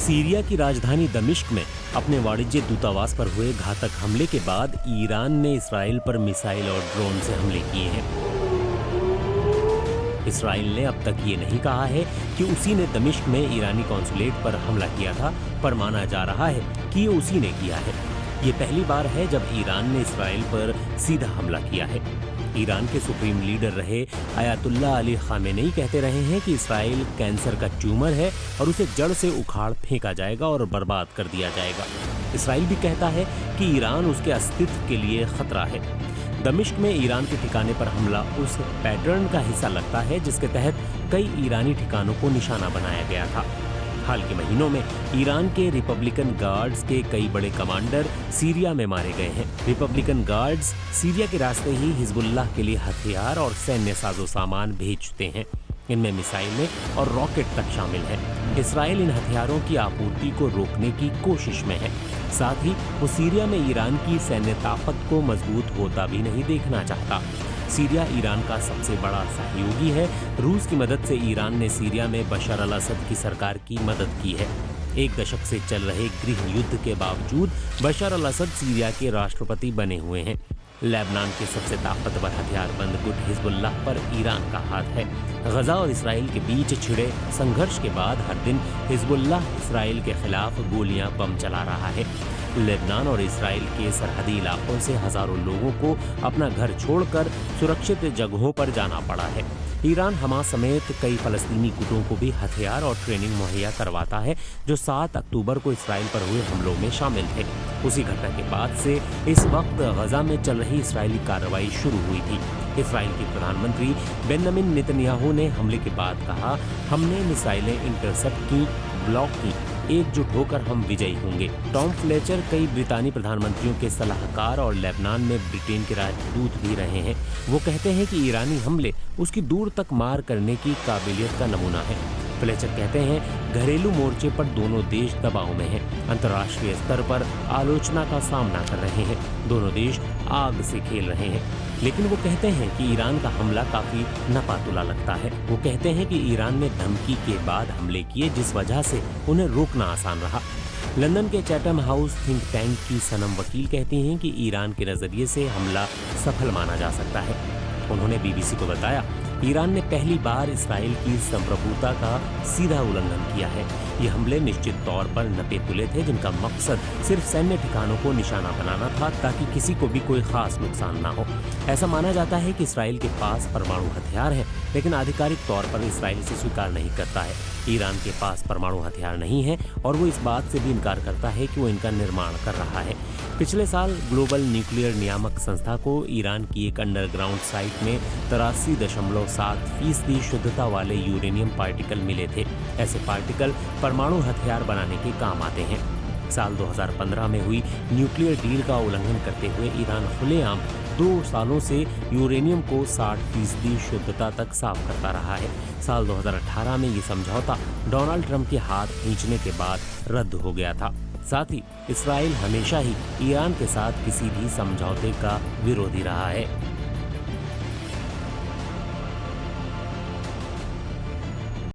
Syria की राजधानी दमिश्क में अपने वाणिज्य दूतावास पर हुए घातक हमले के बाद ईरान ने इसराइल पर मिसाइल और ड्रोन से हमले किए हैं। इसराइल ने अब तक ये नहीं कहा है कि उसी ने दमिश्क में ईरानी कॉन्सुलेट पर हमला किया था, पर माना जा रहा है कि ये उसी ने किया है। ये पहली बार है जब ईरान ने इसराइल पर सीधा हमला किया है। ईरान के सुप्रीम लीडर रहे आयतुल्लाह अली खामेनेई कहते रहे हैं कि इसराइल कैंसर का ट्यूमर है और उसे जड़ से उखाड़ फेंका जाएगा और बर्बाद कर दिया जाएगा। इसराइल भी कहता है कि ईरान उसके अस्तित्व के लिए खतरा है। दमिश्क में ईरान के ठिकाने पर हमला उस पैटर्न का हिस्सा लगता है जिसके तहत कई ईरानी ठिकानों को निशाना बनाया गया था। हाल के महीनों में ईरान के रिपब्लिकन गार्ड्स के कई बड़े कमांडर सीरिया में मारे गए हैं। रिपब्लिकन गार्ड्स सीरिया के रास्ते ही हिजबुल्लाह के लिए हथियार और सैन्य साजो सामान भेजते हैं। इनमें मिसाइलें और रॉकेट तक शामिल हैं। इसराइल इन हथियारों की आपूर्ति को रोकने की कोशिश में है। साथ ही वो सीरिया में ईरान की सैन्य ताकत को मजबूत होता भी नहीं देखना चाहता। सीरिया ईरान का सबसे बड़ा सहयोगी है। रूस की मदद से ईरान ने सीरिया में बशर अल असद की सरकार की मदद की है। एक दशक से चल रहे गृह युद्ध के बावजूद बशर अल असद सीरिया के राष्ट्रपति बने हुए हैं। लेबनान के सबसे ताकतवर हथियारबंद गुट हिजबुल्लाह पर ईरान का हाथ है। गजा और इसराइल के बीच छिड़े संघर्ष के बाद हर दिन हिजबुल्लाह इसराइल के खिलाफ गोलियां बम चला रहा है। लेबनान और इसराइल के सरहदी इलाकों से हजारों लोगों को अपना घर छोड़कर सुरक्षित जगहों पर जाना पड़ा है। ईरान हमास समेत कई फलस्तीनी गुटों को भी हथियार और ट्रेनिंग मुहैया करवाता है, जो 7 अक्टूबर को इसराइल पर हुए हमलों में शामिल थे। उसी घटना के बाद से इस वक्त गजा में चल रही इसराइली कार्रवाई शुरू हुई थी। इसराइल के प्रधानमंत्री बेंजामिन नेतन्याहू ने हमले के बाद कहा, हमने मिसाइलें इंटरसेप्ट की, ब्लॉक की, एकजुट होकर हम विजयी होंगे। टॉम फ्लेचर कई ब्रितानी प्रधानमंत्रियों के सलाहकार और लेबनान में ब्रिटेन के राजदूत भी रहे हैं। वो कहते हैं कि ईरानी हमले उसकी दूर तक मार करने की काबिलियत का नमूना है। फ्लेचर कहते हैं, घरेलू मोर्चे पर दोनों देश दबाव में हैं। अंतर्राष्ट्रीय स्तर पर आलोचना का सामना कर रहे हैं। दोनों देश आग से खेल रहे हैं। लेकिन वो कहते हैं कि ईरान का हमला काफी नपातुला लगता है। वो कहते हैं कि ईरान ने धमकी के बाद हमले किए, जिस वजह से उन्हें रोकना आसान रहा। लंदन के चैटम हाउस थिंक टैंक की सनम वकील कहती हैं कि ईरान के नजरिए से हमला सफल माना जा सकता है। उन्होंने बीबीसी को बताया, ईरान ने पहली बार इसराइल की संप्रभुता का सीधा उल्लंघन किया है। ये हमले निश्चित तौर पर नपे तुले थे, जिनका मकसद सिर्फ सैन्य ठिकानों को निशाना बनाना था ताकि किसी को भी कोई खास नुकसान ना हो। ऐसा माना जाता है कि इसराइल के पास परमाणु हथियार है, लेकिन आधिकारिक तौर पर इसराइल इसे स्वीकार नहीं करता है। ईरान के पास परमाणु हथियार नहीं है और वो इस बात से भी इनकार करता है कि वो इनका निर्माण कर रहा है। पिछले साल ग्लोबल न्यूक्लियर नियामक संस्था को ईरान की एक अंडरग्राउंड साइट में 83.7% शुद्धता वाले यूरेनियम पार्टिकल मिले थे। ऐसे पार्टिकल परमाणु हथियार बनाने के काम आते हैं। साल 2015 में हुई न्यूक्लियर डील का उल्लंघन करते हुए ईरान खुलेआम 2 सालों से यूरेनियम को 60% शुद्धता तक साफ करता रहा है। साल 2018 में ये समझौता डोनाल्ड ट्रंप के हाथ खींचने के बाद रद्द हो गया था। साथ ही इसराइल हमेशा ही ईरान के साथ किसी भी समझौते का विरोधी रहा है।